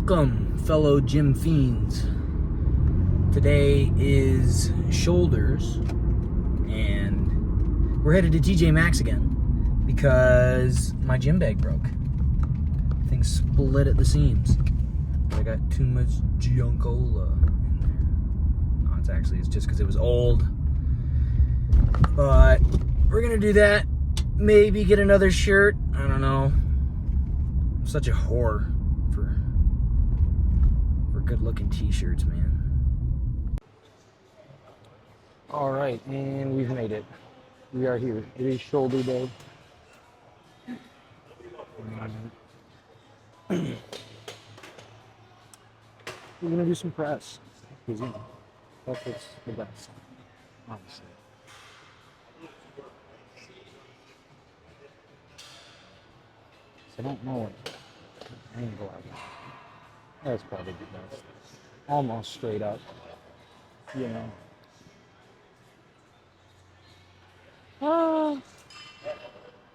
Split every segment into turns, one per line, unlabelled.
Welcome, fellow gym fiends. Today is shoulders, and we're headed to TJ Maxx again because my gym bag broke. Things split at the seams. I got too much Giancola in there. No, it's just because it was old. But we're gonna do that. Maybe get another shirt. I don't know. I'm such a whore for good-looking t-shirts, man. All right, and we've made it. We are here. It is shoulder day. We're gonna do some press because that's what's the best, honestly. So I don't know what angle I got. That's probably the best. Almost straight up, you know.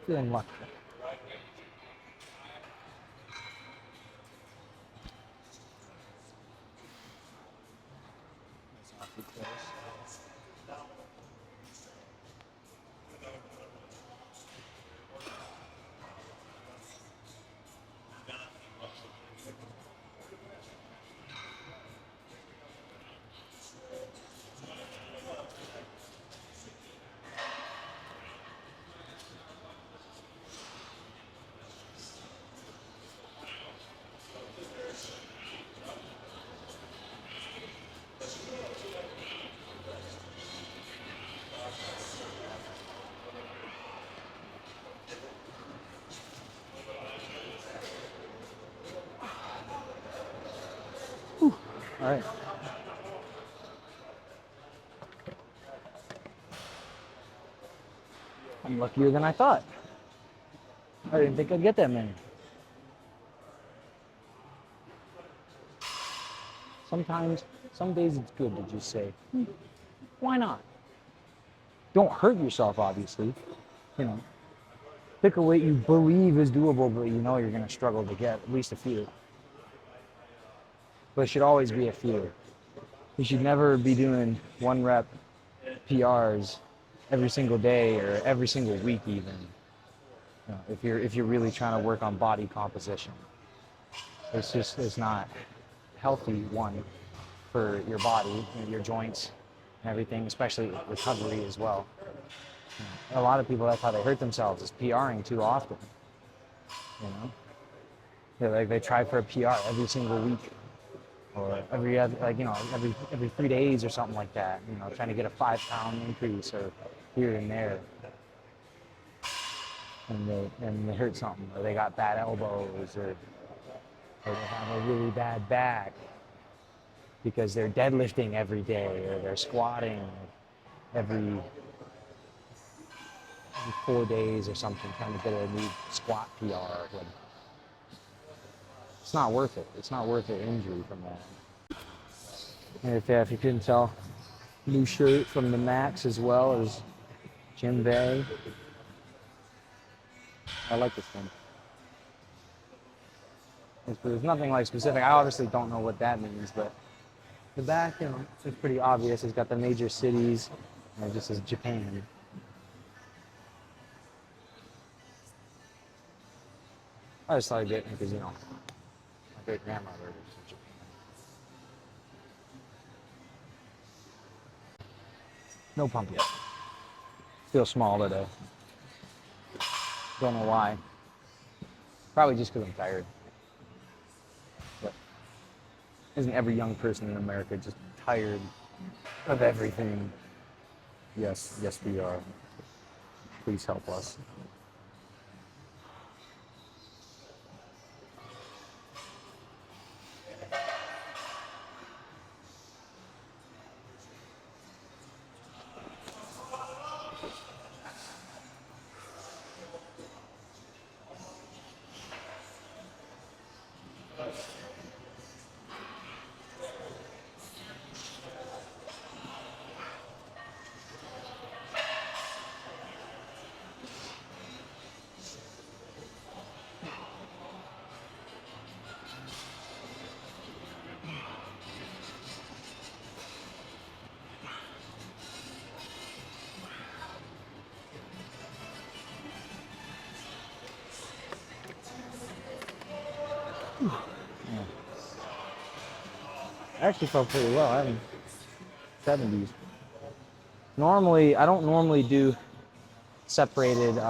Feeling lucky. That's awfully close. All right. I'm luckier than I thought. I didn't think I'd get that many. Sometimes, some days it's good to just say, why not? Don't hurt yourself, obviously. You know, pick a weight you believe is doable, but you know you're going to struggle to get at least a few. But it should always be a few. You should never be doing 1 rep PRs every single day or every single week even. You know, if you're really trying to work on body composition. It's not healthy, one, for your body and your joints and everything, especially recovery as well. You know, a lot of people, that's how they hurt themselves, is PRing too often. You know, they try for a PR every single week, or every other, every 3 days or something like that. You know, trying to get a 5-pound increase or here and there, and they hurt something, or they got bad elbows, or they have a really bad back because they're deadlifting every day, or they're squatting every 4 days or something, trying to get a new squat PR. Like, it's not worth it. It's not worth the injury from that. And if you couldn't tell, new shirt from the Max as well as Jim Bay. I like this one. There's nothing like specific. I obviously don't know what that means, but the back, you know, it's pretty obvious. It's got the major cities, and it just says Japan. I just started getting it because, you know, my great grandmother was from Japan. No pump yet. Feel small today. Don't know why. Probably just because I'm tired. But isn't every young person in America just tired of everything? Yes, we are. Please help us. Yeah. I actually felt pretty well. I haven't 70s. Normally, I don't normally do separated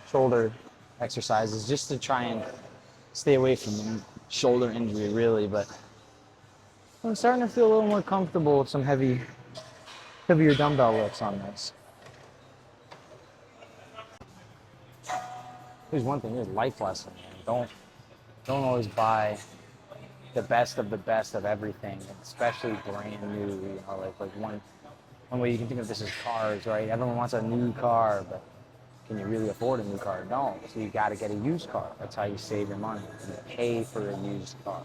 shoulder exercises just to try and stay away from shoulder injury, really. But I'm starting to feel a little more comfortable with some heavier dumbbell lifts on this. Here's one thing, here's a life lesson, man. Don't always buy the best of everything, especially brand new. You know, like one way you can think of this is cars, right? Everyone wants a new car, but can you really afford a new car? No. So you got to get a used car. That's how you save your money. You pay for a used car.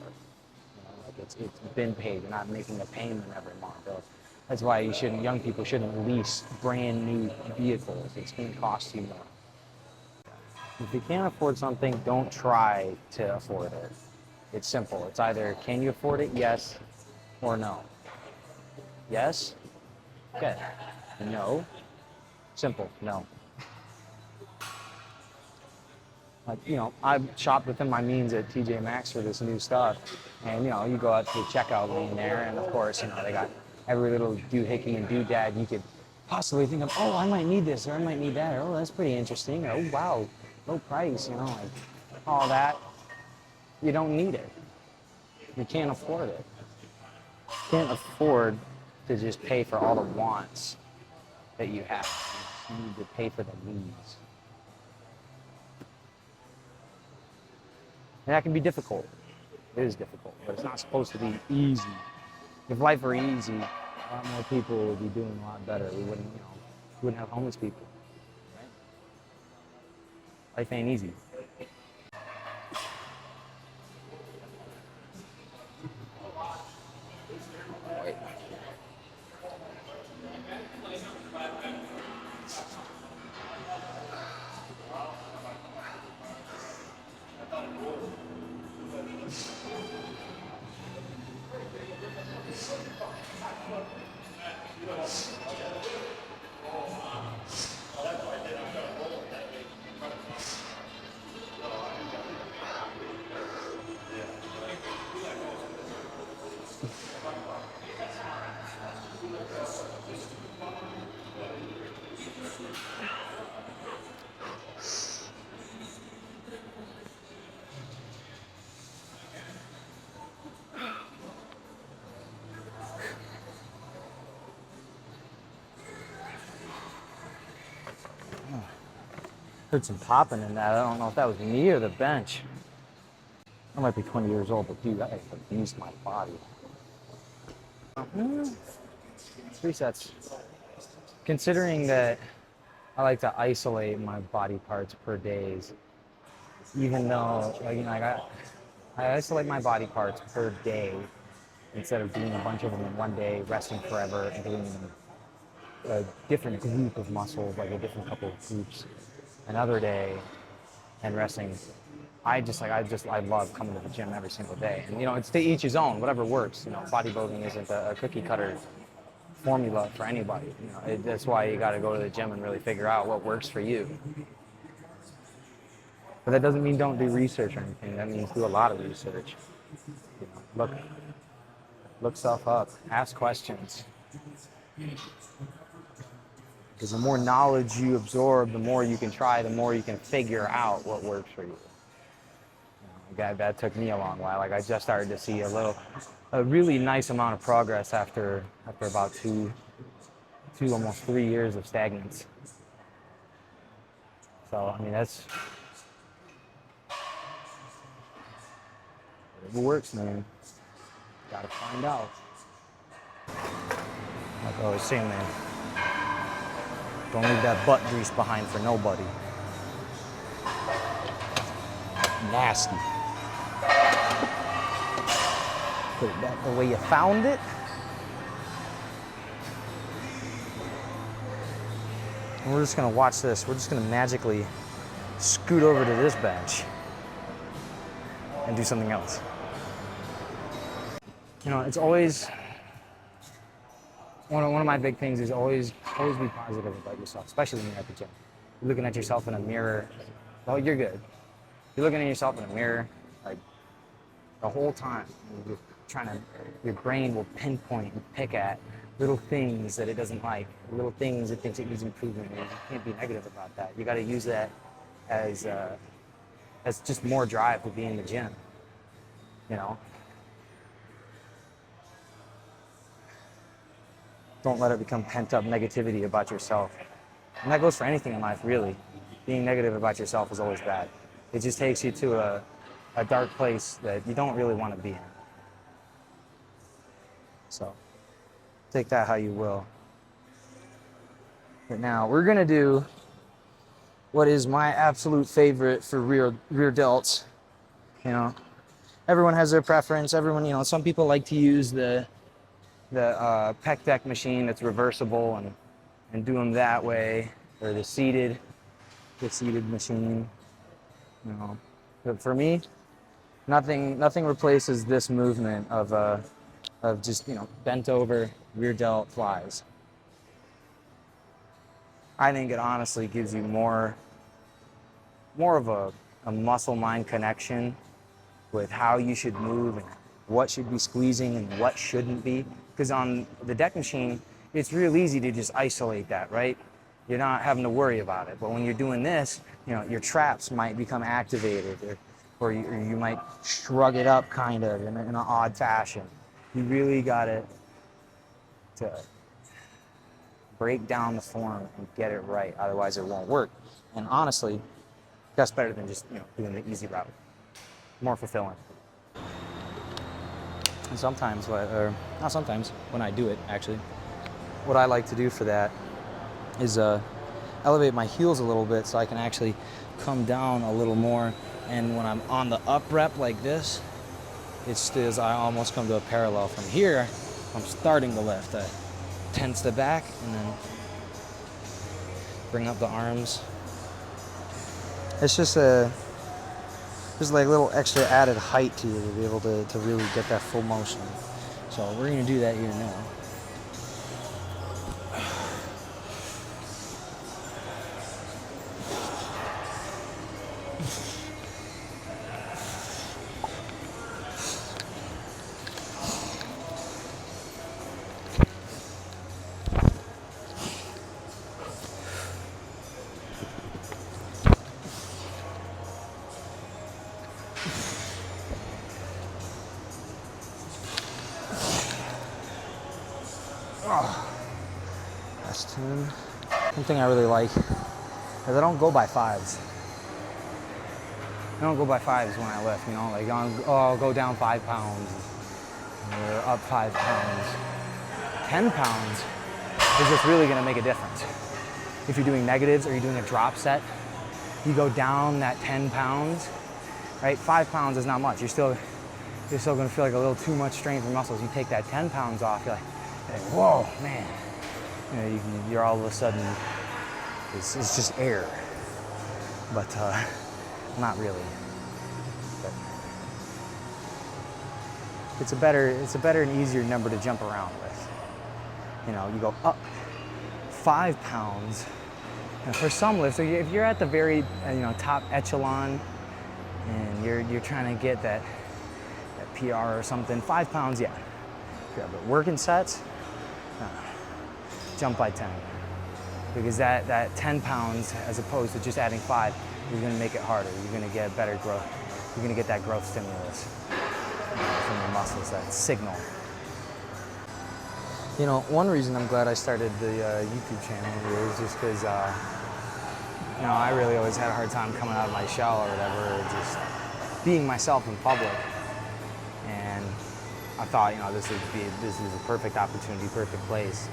You know, like it's been paid. You're not making a payment every month. That's why young people shouldn't lease brand new vehicles. It's going to cost you more. If you can't afford something, don't try to afford it. It's simple. It's either can you afford it, yes, or no. Yes? Okay. No? Simple, no. Like, you know, I've shopped within my means at TJ Maxx for this new stuff. And, you know, you go out to the checkout lane there, and of course, you know, they got every little doohickey and doodad you could possibly think of. Oh, I might need this, or I might need that, or oh, that's pretty interesting, or oh, wow, low price, you know, like all that. You don't need it. You can't afford it. You can't afford to just pay for all the wants that you have. You need to pay for the needs. And that can be difficult. It is difficult, but it's not supposed to be easy. If life were easy, a lot more people would be doing a lot better. We wouldn't have homeless people. Right? Life ain't easy. Heard some popping in that. I don't know if that was me or the bench. I might be 20 years old, but dude, I abused my body. 3 sets. Considering that I like to isolate my body parts per days, even though, like, you know, I isolate my body parts per day instead of doing a bunch of them in one day, resting forever, and doing a different group of muscles, like a different couple of groups, another day, and resting. I love coming to the gym every single day. And, you know, it's to each his own, whatever works. You know, bodybuilding isn't a cookie cutter formula for anybody. You know, that's why you got to go to the gym and really figure out what works for you. But that doesn't mean don't do research or anything. That means do a lot of research. You know, look stuff up, ask questions. Because the more knowledge you absorb, the more you can try, the more you can figure out what works for you. That took me a long while. Like, I just started to see a really nice amount of progress after about two, almost 3 years of stagnance. So, I mean, that's whatever works, man. Gotta find out. Like I always say, man, don't leave that butt grease behind for nobody. Nasty. Put it back the way you found it. And we're just gonna watch this. We're just gonna magically scoot over to this bench and do something else. You know, it's always one of my big things is always be positive about yourself, especially when you're at the gym. You're looking at yourself in a mirror. Oh, you're good. You're looking at yourself in a mirror, like the whole time. You're trying to, your brain will pinpoint and pick at little things that it doesn't like, little things it thinks it needs improvement. And you can't be negative about that. You got to use that as just more drive to be in the gym. You know, don't let it become pent up negativity about yourself. And that goes for anything in life, really. Being negative about yourself is always bad. It just takes you to a dark place that you don't really want to be in. So take that how you will. But now we're gonna do what is my absolute favorite for rear delts. You know, everyone has their preference. Everyone, you know, some people like to use the pec deck machine that's reversible and do them that way, or the seated machine. You know, but for me, nothing replaces this movement of just, you know, bent over rear delt flies. I think it honestly gives you more of a muscle mind connection with how you should move and what should be squeezing and what shouldn't be. Because on the deck machine, it's real easy to just isolate that, right? You're not having to worry about it. But when you're doing this, you know, your traps might become activated, or you might shrug it up kind of in an odd fashion. You really got to break down the form and get it right. Otherwise, it won't work. And honestly, that's better than just, you know, doing the easy route. More fulfilling. And sometimes, or not sometimes, when I do it, actually, what I like to do for that is elevate my heels a little bit so I can actually come down a little more. And when I'm on the up rep like this, I almost come to a parallel. From here, I'm starting to lift. I tense the back and then bring up the arms. It's just like a little extra added height to you to be able to really get that full motion. So we're gonna do that here now. Last 10. One thing I really like is I don't go by fives. I don't go by fives when I lift, you know, like I'll go down 5 pounds or up 5 pounds. 10 pounds is just really gonna make a difference. If you're doing negatives or you're doing a drop set, you go down that 10 pounds, right? 5 pounds is not much. You're still gonna feel like a little too much strain for muscles. You take that 10 pounds off, you're like, whoa, man. You know, you're all of a sudden, it's just air. But not really. But it's a better and easier number to jump around with. You know, you go up 5 pounds. And for some lifts, so if you're at the very top echelon and you're trying to get that PR or something, 5 pounds, yeah. But working sets, jump by 10. Because that 10 pounds, as opposed to just adding 5, is gonna make it harder. You're gonna get better growth. You're gonna get that growth stimulus from your muscles, that signal. You know, one reason I'm glad I started the YouTube channel here is just because, I really always had a hard time coming out of my shell or whatever, or just being myself in public. And I thought, this is a perfect opportunity, perfect place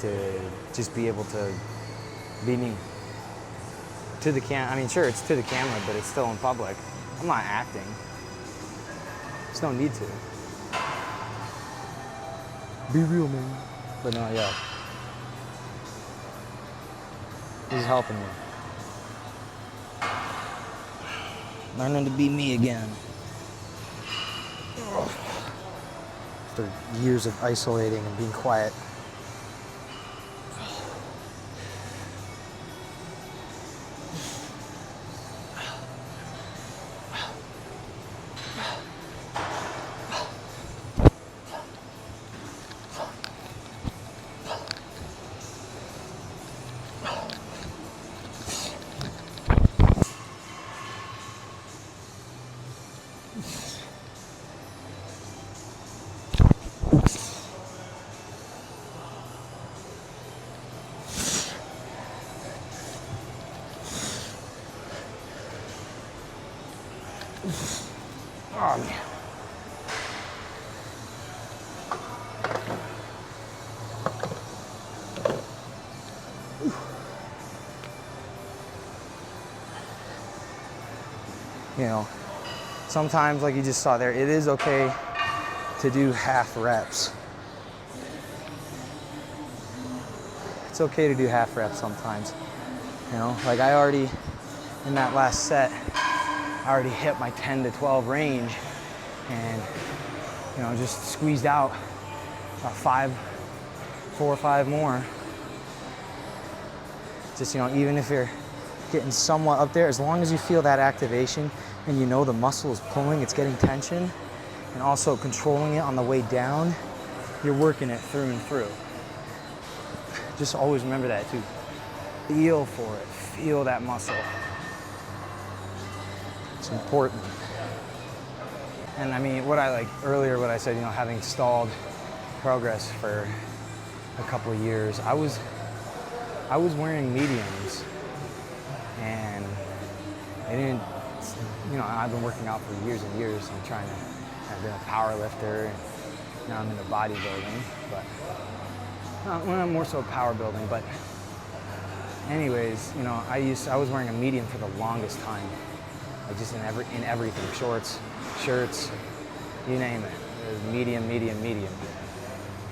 to just be able to be me. To the I mean, sure, it's to the camera, but it's still in public. I'm not acting. There's no need to. Be real, man. But no, yeah. This is helping me. Learning to be me again. After years of isolating and being quiet. Oh, man. You know, sometimes, like you just saw there, it is okay to do half reps. It's okay to do half reps sometimes. You know, like I already, in that last set, I already hit my 10 to 12 range and, you know, just squeezed out about 4 or 5 more. Just, you know, even if you're getting somewhat up there, as long as you feel that activation and you know the muscle is pulling, it's getting tension, and also controlling it on the way down, you're working it through and through. Just always remember that too. Feel for it, feel that muscle. It's important. And I mean, what I like earlier, what I said, you know, having stalled progress for a couple of years, I was wearing mediums, and I didn't, you know, I've been working out for years and years. I've been a power lifter, and now I'm into bodybuilding, but well, more so power building. But anyways, you know, I was wearing a medium for the longest time, like just in everything, shorts, shirts, you name it. It was medium, medium, medium.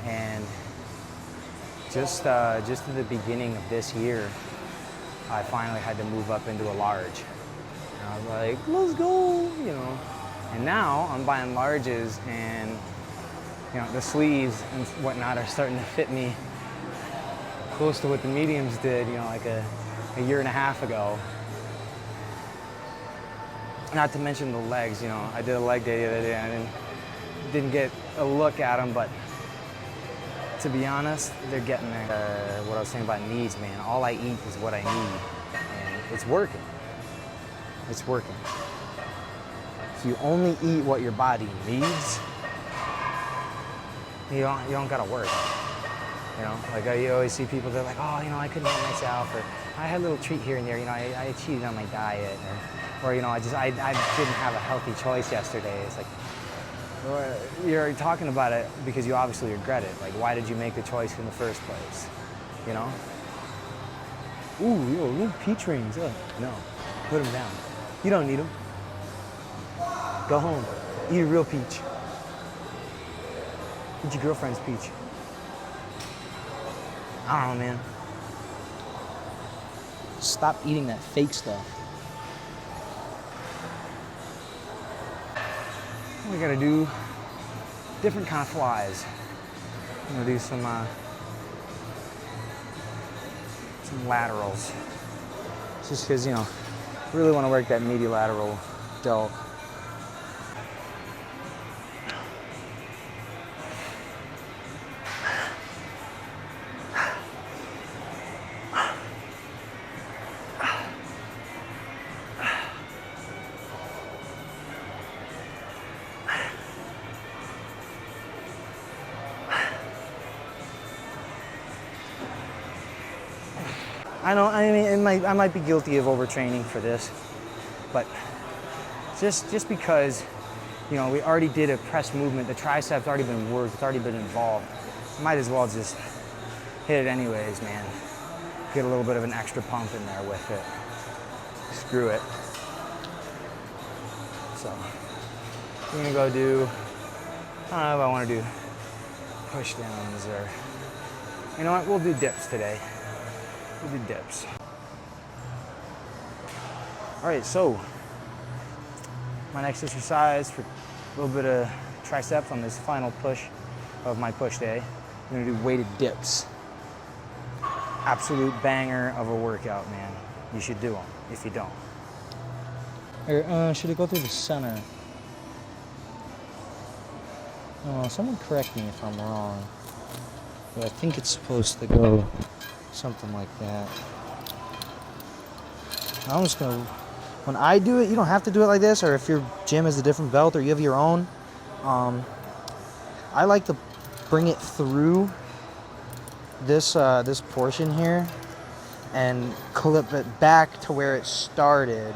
And just at the beginning of this year, I finally had to move up into a large. And I was like, let's go, you know. And now I'm buying larges, and you know, the sleeves and whatnot are starting to fit me close to what the mediums did, you know, like a year and a half ago. Not to mention the legs, you know, I did a leg day the other day, and I didn't get a look at them, but to be honest, they're getting there. What I was saying about needs, man, all I eat is what I need, and it's working. It's working. If you only eat what your body needs, you don't gotta work. You know, like you always see people, they're like, oh, you know, I couldn't help myself, or I had a little treat here and there, you know, I cheated on my diet, or you know, I didn't have a healthy choice yesterday. It's like, well, you're talking about it because you obviously regret it. Like, why did you make the choice in the first place? You know? Ooh, yo, little peach rings. No, put them down. You don't need them. Go home. Eat a real peach. Eat your girlfriend's peach. I don't know, man. Stop eating that fake stuff. We gotta do different kind of flies. I'm gonna do some laterals. Just because, you know, really want to work that medial lateral delt. I know, I mean, I might be guilty of overtraining for this, but just because, you know, we already did a press movement, the tricep's already been worked, it's already been involved, might as well just hit it anyways, man. Get a little bit of an extra pump in there with it. Screw it. So, we're gonna go do, I don't know if I wanna do push downs or, you know what, we'll do dips today. We'll do dips. All right, so my next exercise for a little bit of triceps on this final push of my push day, I'm gonna do weighted dips. Absolute banger of a workout, man. You should do them if you don't. Or, should it go through the center? Oh, someone correct me if I'm wrong. But I think it's supposed to go something like that. I'm just gonna, when I do it, you don't have to do it like this, or if your gym has a different belt or you have your own. I like to bring it through this this portion here and clip it back to where it started.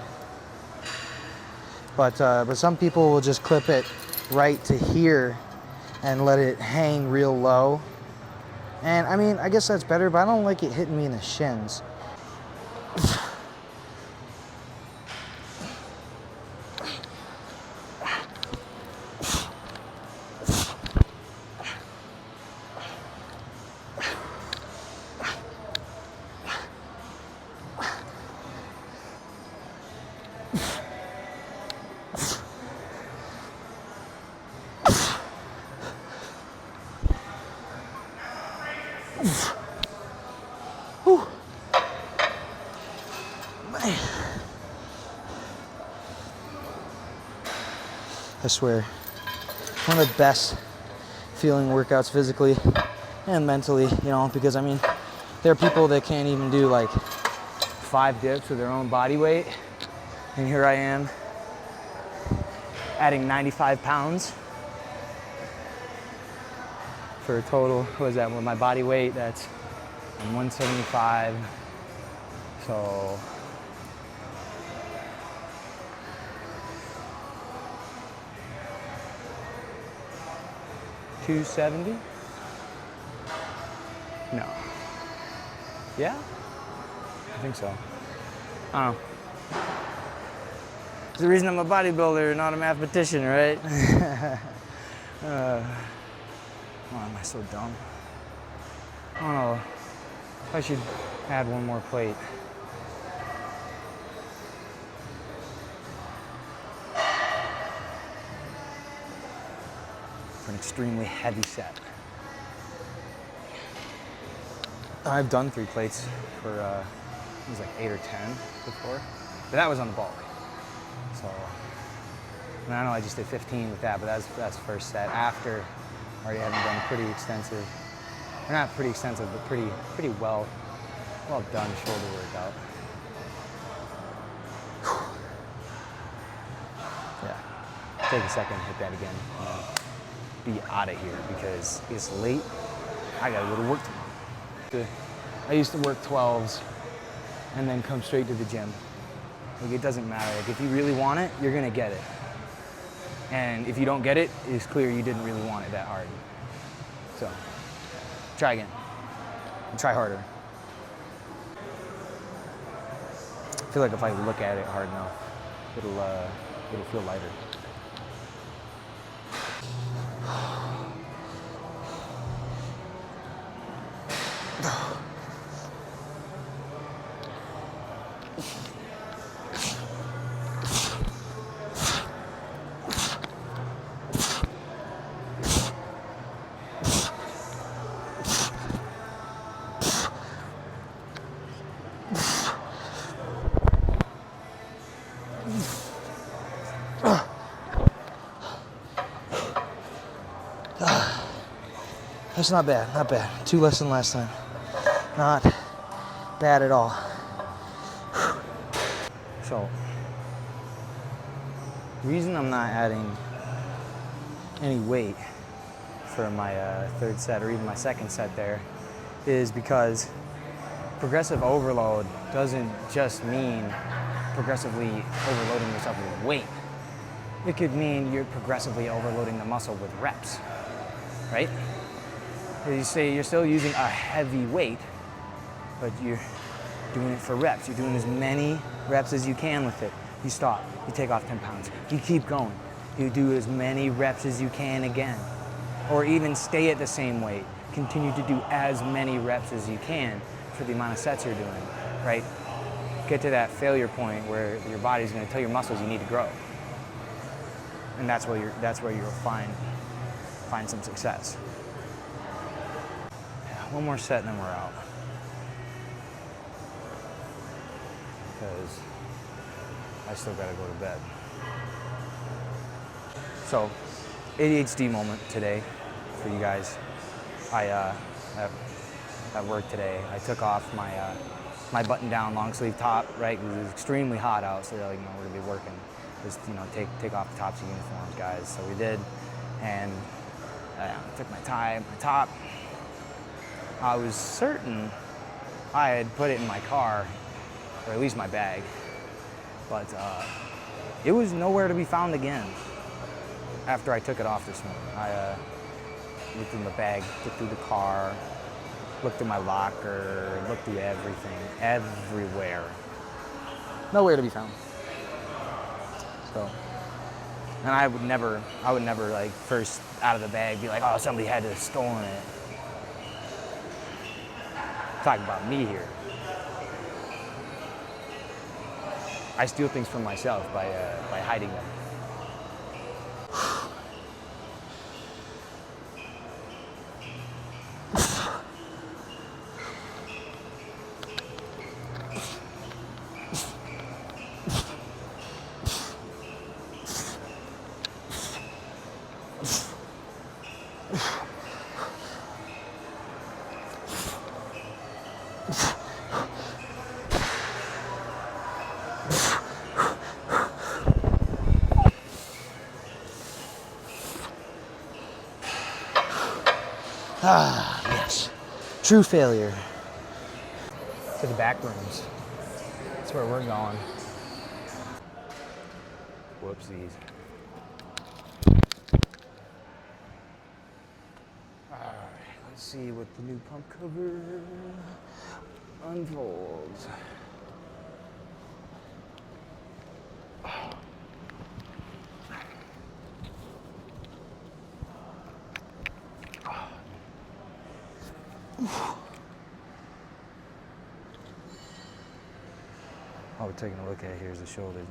But some people will just clip it right to here and let it hang real low. And I mean, I guess that's better, but I don't like it hitting me in the shins. Whew. Man. I swear, one of the best feeling workouts physically and mentally, you know, because I mean, there are people that can't even do like 5 dips with their own body weight, and here I am adding 95 pounds for a total, what is that, with my body weight, that's 175, so $270? No. Yeah? I think so. I don't know. It's the reason I'm a bodybuilder, not a mathematician, right? Oh, am I so dumb? I don't know. I should add one more plate. For an extremely heavy set. I've done 3 plates for, it was like 8 or 10 before, but that was on the bulk. So, and I know I just did 15 with that, but that's first set. After, already having done pretty extensive, or not pretty extensive, but pretty well done shoulder workout. Yeah, take a second, hit that again, and be out of here because it's late. I gotta go to work tomorrow. I used to work 12s and then come straight to the gym. Like, it doesn't matter. Like, if you really want it, you're gonna get it. And if you don't get it, it's clear you didn't really want it that hard. So, try again. And try harder. I feel like if I look at it hard enough, it'll feel lighter. That's not bad, not bad. 2 less than last time. Not bad at all. So, the reason I'm not adding any weight for my 3rd set or even my 2nd set there is because progressive overload doesn't just mean progressively overloading yourself with weight. It could mean you're progressively overloading the muscle with reps, right? You say you're still using a heavy weight, but you're doing it for reps. You're doing as many reps as you can with it. You stop, you take off 10 pounds, you keep going. You do as many reps as you can again. Or even stay at the same weight. Continue to do as many reps as you can for the amount of sets you're doing, right? Get to that failure point where your body's gonna tell your muscles you need to grow. And that's where you'll find some success. One more set and then we're out. Because I still gotta go to bed. So, ADHD moment today for you guys. At work today, I took off my button-down long sleeve top, right? It was extremely hot out, so they're like, we're gonna be working. Just, take off the tops of uniforms, guys. So we did, and I took my top. I was certain I had put it in my car, or at least my bag, but It was nowhere to be found again after I took it off this morning. I looked in the bag, looked through the car, looked in my locker, looked through everything, everywhere. Nowhere to be found. So, and I would never like first out of the bag be like, oh, somebody had to have stolen it. Talking about me here. I steal things from myself by hiding them. Ah, yes. True failure. To the back rooms. That's where we're going. Whoopsies. Alright, let's see what the new pump cover unfolds. All we're taking a look at here is the shoulders.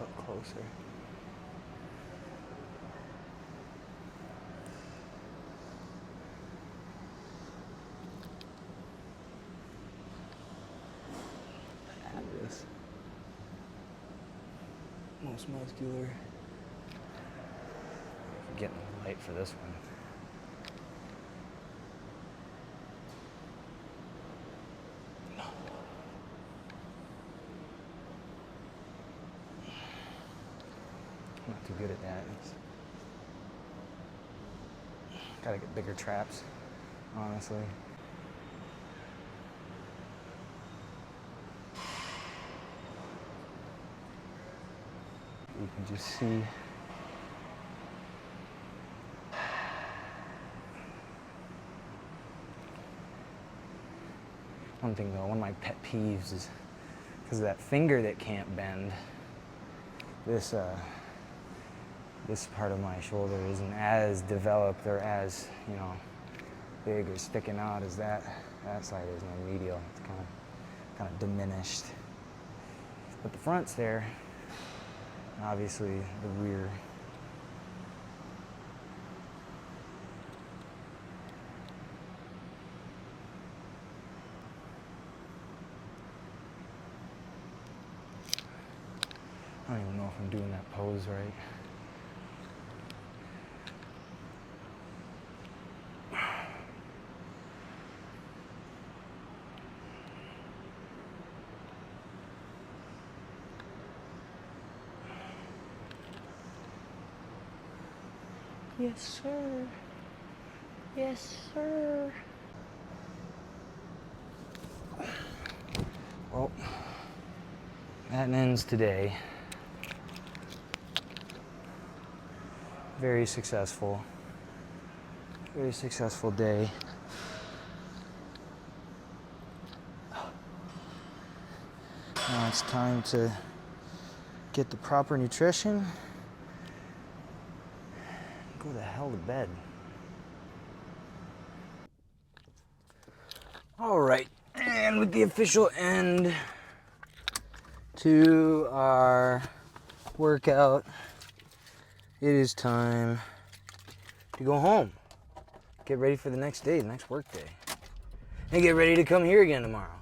Look closer. Most muscular. Getting light for this one. I'm not too good at that. Gotta get bigger traps, honestly. You can just see one thing though, one of my pet peeves is because of that finger that can't bend. This part of my shoulder isn't as developed or as, you know, big or sticking out as that side is. My medial, it's kind of diminished. But the front's there. Obviously, the rear. I don't even know if I'm doing that pose right. Yes, sir. Yes, sir. Well, that ends today. Very successful day. Now it's time to get the proper nutrition. Go the hell to bed. All right, and with the official end to our workout, it is time to go home. Get ready for the next day, the next work day. And get ready to come here again tomorrow.